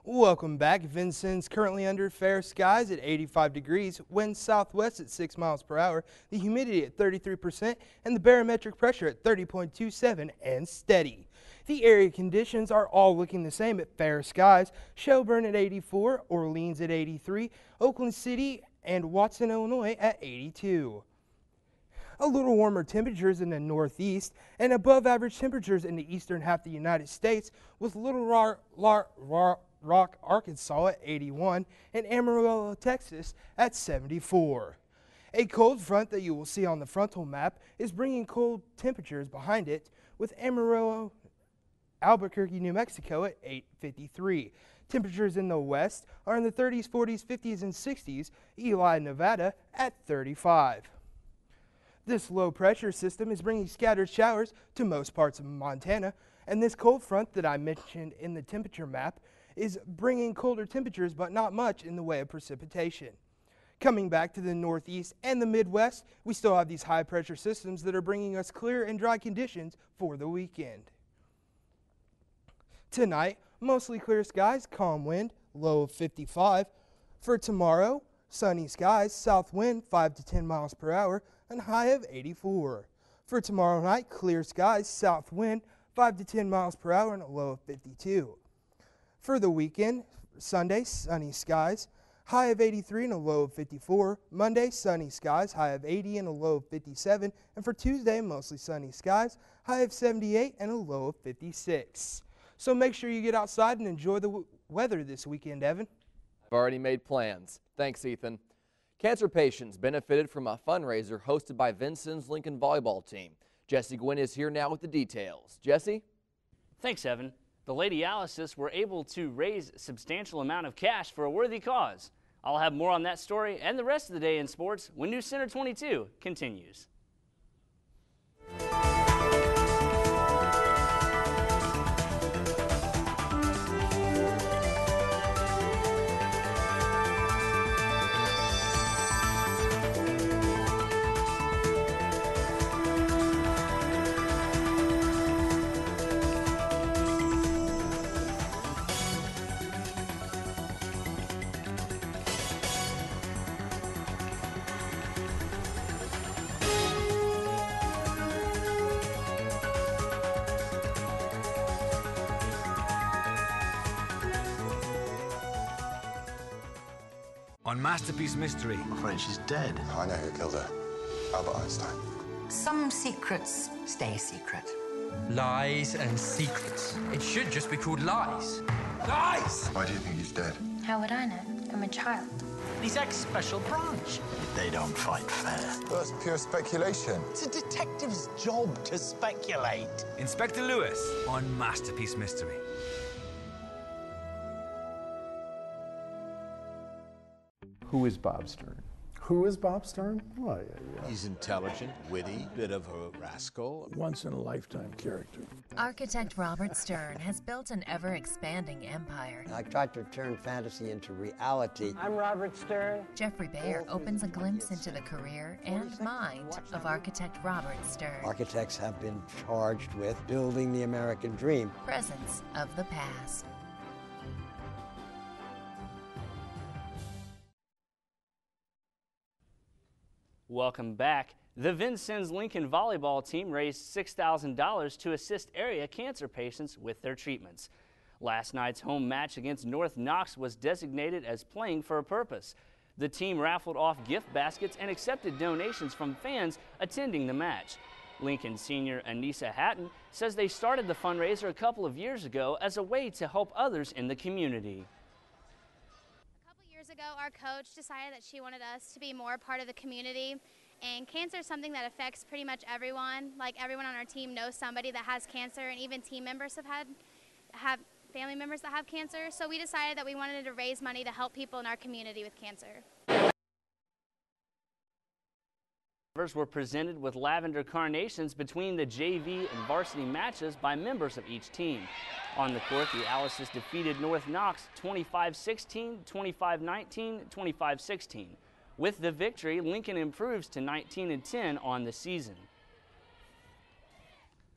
Welcome back. Vincent's currently under fair skies at 85 degrees, wind southwest at 6 miles per hour, the humidity at 33%, and the barometric pressure at 30.27 and steady. The area conditions are all looking the same at fair skies. Shelburne at 84, Orleans at 83, Oakland City and Watson, Illinois at 82. A little warmer temperatures in the northeast and above average temperatures in the eastern half of the United States, with Little Rock, Arkansas at 81 and Amarillo, Texas at 74. A cold front that you will see on the frontal map is bringing cold temperatures behind it, with Amarillo, Albuquerque, New Mexico at 853. Temperatures in the west are in the 30s, 40s, 50s, and 60s, Ely, Nevada at 35. This low pressure system is bringing scattered showers to most parts of Montana, and this cold front that I mentioned in the temperature map is bringing colder temperatures but not much in the way of precipitation. Coming back to the northeast and the Midwest, we still have these high pressure systems that are bringing us clear and dry conditions for the weekend. Tonight, mostly clear skies, calm wind, low of 55. For tomorrow, sunny skies, south wind 5 to 10 miles per hour, and high of 84. For tomorrow night, clear skies, south wind 5 to 10 miles per hour, and a low of 52. For the weekend, Sunday, sunny skies, high of 83 and a low of 54. Monday, sunny skies, high of 80 and a low of 57. And for Tuesday, mostly sunny skies, high of 78 and a low of 56. So make sure you get outside and enjoy the weather this weekend, Evan. I've already made plans. Thanks, Ethan. Cancer patients benefited from a fundraiser hosted by Vincent's Lincoln volleyball team. Jesse Gwynn is here now with the details. Jesse? Thanks, Evan. The Lady Alice's were able to raise a substantial amount of cash for a worthy cause. I'll have more on that story and the rest of the day in sports when News Center 22 continues. On Masterpiece Mystery. I'm afraid she's dead. I know who killed her. Albert Einstein. Some secrets stay secret. Lies and secrets. It should just be called lies. Lies! Why do you think he's dead? How would I know? I'm a child. He's ex-special branch. They don't fight fair. That's pure speculation. It's a detective's job to speculate. Inspector Lewis on Masterpiece Mystery. Who is Bob Stern? Who is Bob Stern? Well, He's intelligent, witty, bit of a rascal. once-in-a-lifetime character. Architect Robert Stern has built an ever-expanding empire. I tried to turn fantasy into reality. I'm Robert Stern. Jeffrey Bayer opens a glimpse into the career and mind of architect Robert Stern. Architects have been charged with building the American dream. Presence of the past. Welcome back. The Vincennes Lincoln volleyball team raised $6,000 to assist area cancer patients with their treatments. Last night's home match against North Knox was designated as playing for a purpose. The team raffled off gift baskets and accepted donations from fans attending the match. Lincoln senior Anissa Hatton says they started the fundraiser a couple of years ago as a way to help others in the community. A couple years ago, our coach decided that she wanted us to be more part of the community. And cancer is something that affects pretty much everyone. Like, everyone on our team knows somebody that has cancer, and even team members have family members that have cancer. So we decided that we wanted to raise money to help people in our community with cancer. Were presented with lavender carnations between the JV and varsity matches by members of each team. On the court, the Alices defeated North Knox 25-16, 25-19, 25-16. With the victory, Lincoln improves to 19-10 on the season.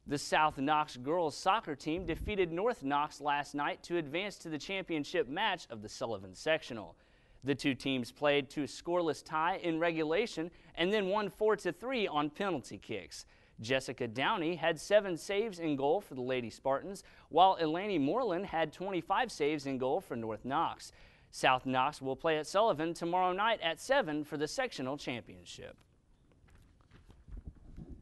The South Knox girls soccer team defeated North Knox last night to advance to the championship match of the Sullivan Sectional. The two teams played to a scoreless tie in regulation and then won 4-3 on penalty kicks. Jessica Downey had 7 saves in goal for the Lady Spartans, while Eleni Moreland had 25 saves in goal for North Knox. South Knox will play at Sullivan tomorrow night at 7 for the sectional championship.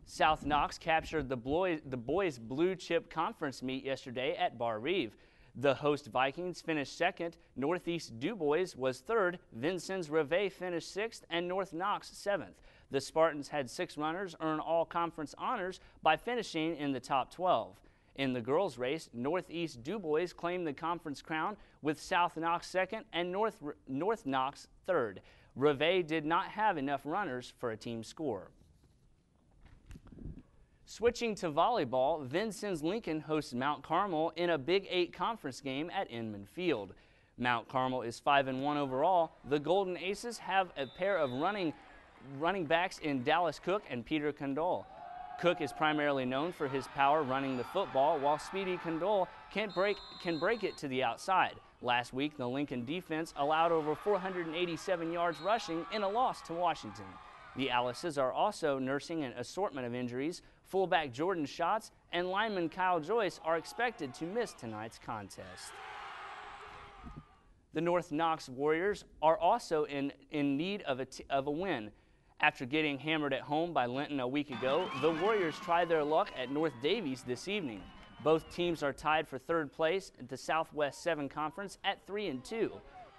South Knox captured the boys Blue Chip Conference meet yesterday at Bar Reeve. The host Vikings finished second, Northeast DuBois was third, Vincennes Reveille finished sixth, and North Knox seventh. The Spartans had 6 runners earn all conference honors by finishing in the top 12. In the girls' race, Northeast DuBois claimed the conference crown with South Knox second and North Knox third. Reveille did not have enough runners for a team score. Switching to volleyball, Vincennes Lincoln hosts Mount Carmel in a Big 8 conference game at Inman Field. Mount Carmel is 5-1 overall. The Golden Aces have a pair of running backs in Dallas Cook and Peter Condole. Cook is primarily known for his power running the football, while Speedy Condole can break it to the outside. Last week, the Lincoln defense allowed over 487 yards rushing in a loss to Washington. The Alices are also nursing an assortment of injuries. Fullback Jordan Schatz and lineman Kyle Joyce are expected to miss tonight's contest. The North Knox Warriors are also in need of a win. After getting hammered at home by Linton a week ago, the Warriors try their luck at North Davies this evening. Both teams are tied for third place at the Southwest 7 Conference at 3-2.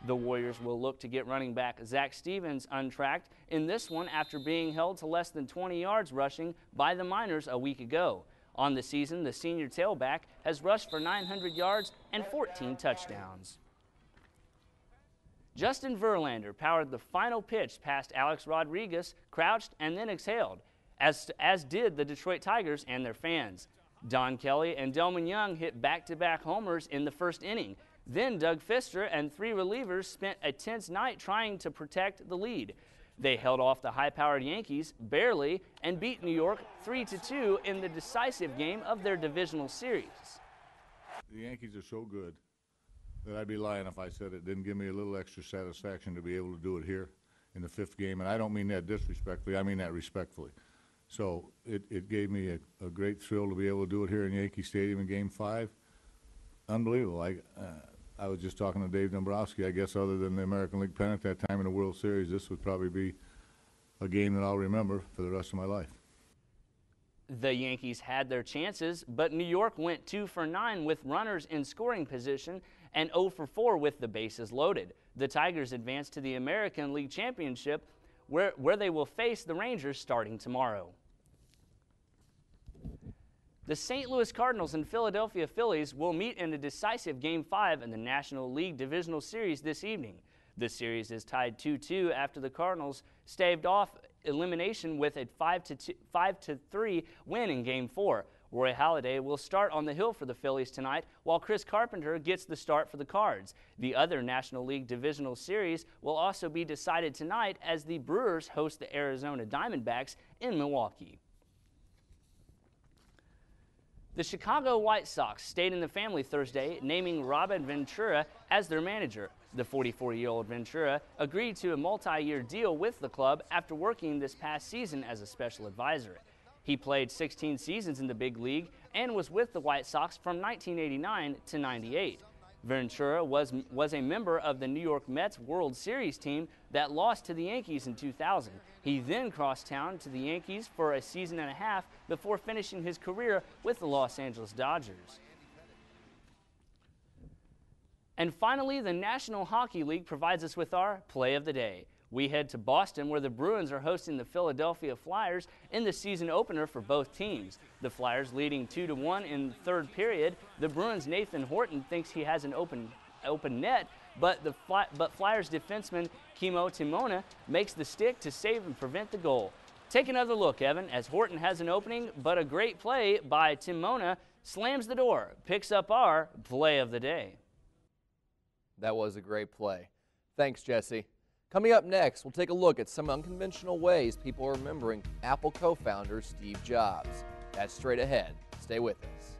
The Warriors will look to get running back Zach Stevens untracked in this one after being held to less than 20 yards rushing by the Miners a week ago. On the season, the senior tailback has rushed for 900 yards and 14 touchdowns. Justin Verlander powered the final pitch past Alex Rodriguez, crouched and then exhaled, as did the Detroit Tigers and their fans. Don Kelly and Delman Young hit back-to-back homers in the first inning. Then Doug Pfister and 3 relievers spent a tense night trying to protect the lead. They held off the high-powered Yankees barely and beat New York 3-2 in the decisive game of their divisional series. The Yankees are so good that I'd be lying if I said it didn't give me a little extra satisfaction to be able to do it here in the 5th game. And I don't mean that disrespectfully, I mean that respectfully. So it gave me a great thrill to be able to do it here in Yankee Stadium in Game 5. Unbelievable. I was just talking to Dave Dombrowski. I guess other than the American League pennant at that time in the World Series, this would probably be a game that I'll remember for the rest of my life. The Yankees had their chances, but New York went 2 for 9 with runners in scoring position and 0 for 4 with the bases loaded. The Tigers advanced to the American League Championship, where they will face the Rangers starting tomorrow. The St. Louis Cardinals and Philadelphia Phillies will meet in a decisive Game 5 in the National League Divisional Series this evening. The series is tied 2-2 after the Cardinals staved off elimination with a 5-3 win in Game 4. Roy Halladay will start on the hill for the Phillies tonight, while Chris Carpenter gets the start for the Cards. The other National League Divisional Series will also be decided tonight as the Brewers host the Arizona Diamondbacks in Milwaukee. The Chicago White Sox stayed in the family Thursday, naming Robin Ventura as their manager. The 44-year-old Ventura agreed to a multi-year deal with the club after working this past season as a special advisor. He played 16 seasons in the big league and was with the White Sox from 1989 to 98. Ventura was a member of the New York Mets World Series team that lost to the Yankees in 2000. He then crossed town to the Yankees for a season and a half before finishing his career with the Los Angeles Dodgers. And finally, the National Hockey League provides us with our Play of the Day. We head to Boston, where the Bruins are hosting the Philadelphia Flyers in the season opener for both teams. The Flyers leading 2-1 in the third period. The Bruins' Nathan Horton thinks he has an open net, but Flyers defenseman Kimmo Timona makes the stick to save and prevent the goal. Take another look, Evan, as Horton has an opening, but a great play by Timona slams the door, picks up our Play of the Day. That was a great play. Thanks, Jesse. Coming up next, we'll take a look at some unconventional ways people are remembering Apple co-founder Steve Jobs. That's straight ahead. Stay Stay with us.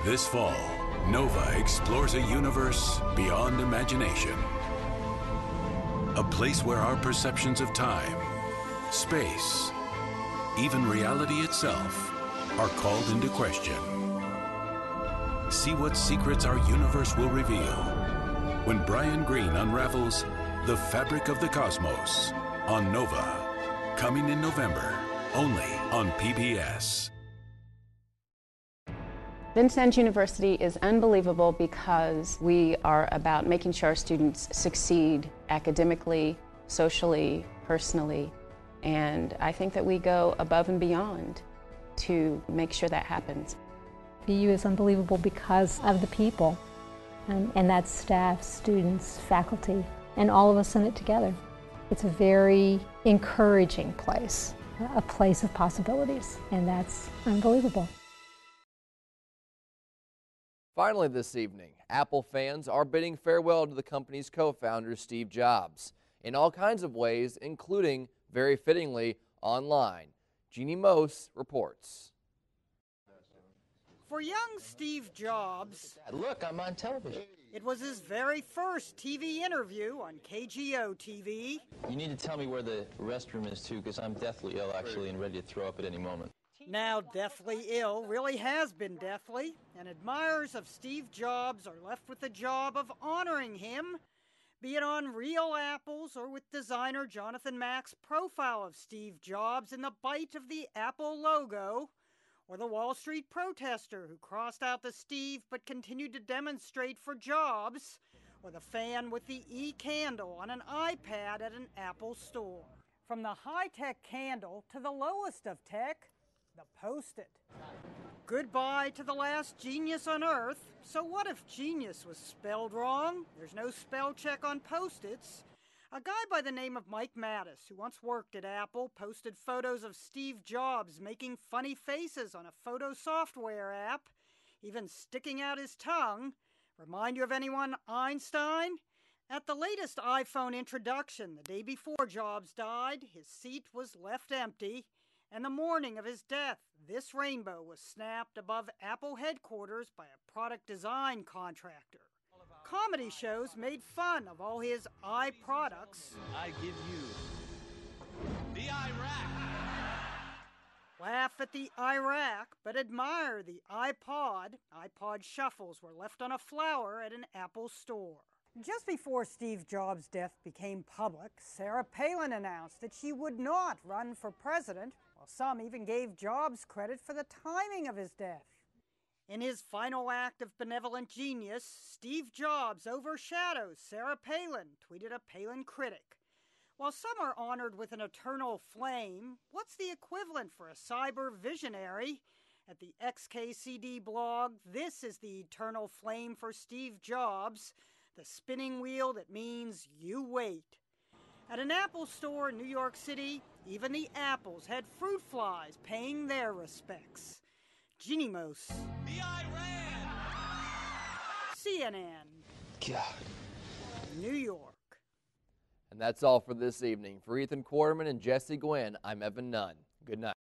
This fall, Nova explores a universe beyond imagination. A place where our perceptions of time, space, even reality itself are called into question. See what secrets our universe will reveal when Brian Greene unravels the fabric of the cosmos on Nova. Coming in November, only on PBS. Vincennes University is unbelievable because we are about making sure our students succeed academically, socially, personally, and I think that we go above and beyond to make sure that happens. VU is unbelievable because of the people, and that's staff, students, faculty, and all of us in it together. It's a very encouraging place, a place of possibilities, and that's unbelievable. Finally this evening, Apple fans are bidding farewell to the company's co-founder, Steve Jobs, in all kinds of ways, including, very fittingly, online. Jeannie Mose reports. For young Steve Jobs, look, I'm on television. It was his very first TV interview on KGO TV. You need to tell me where the restroom is, too, because I'm deathly ill, actually, and ready to throw up at any moment. Now deathly ill really has been deathly, and admirers of Steve Jobs are left with the job of honoring him, be it on real apples or with designer Jonathan Mack's profile of Steve Jobs in the bite of the Apple logo, or the Wall Street protester who crossed out the Steve but continued to demonstrate for Jobs, or the fan with the e-candle on an iPad at an Apple store. From the high-tech candle to the lowest of tech, the Post-it. Goodbye to the last genius on Earth. So what if genius was spelled wrong? There's no spell check on Post-its. A guy by the name of Mike Mattis, who once worked at Apple, posted photos of Steve Jobs making funny faces on a photo software app, even sticking out his tongue. Remind you of anyone, Einstein? At the latest iPhone introduction, the day before Jobs died, his seat was left empty. And the morning of his death, this rainbow was snapped above Apple headquarters by a product design contractor. Comedy shows made fun of all his products. I give you the Iraq. Laugh at the Iraq, but admire the iPod. iPod shuffles were left on a flower at an Apple store. Just before Steve Jobs' death became public, Sarah Palin announced that she would not run for president, while some even gave Jobs credit for the timing of his death. In his final act of benevolent genius, Steve Jobs overshadows Sarah Palin, tweeted a Palin critic. While some are honored with an eternal flame, what's the equivalent for a cyber visionary? At the XKCD blog, this is the eternal flame for Steve Jobs, the spinning wheel that means you wait. At an Apple store in New York City, even the apples had fruit flies paying their respects. Jeannie Mose. The Iran! CNN. God. New York. And that's all for this evening. For Ethan Quarterman and Jesse Gwynn, I'm Evan Nunn. Good night.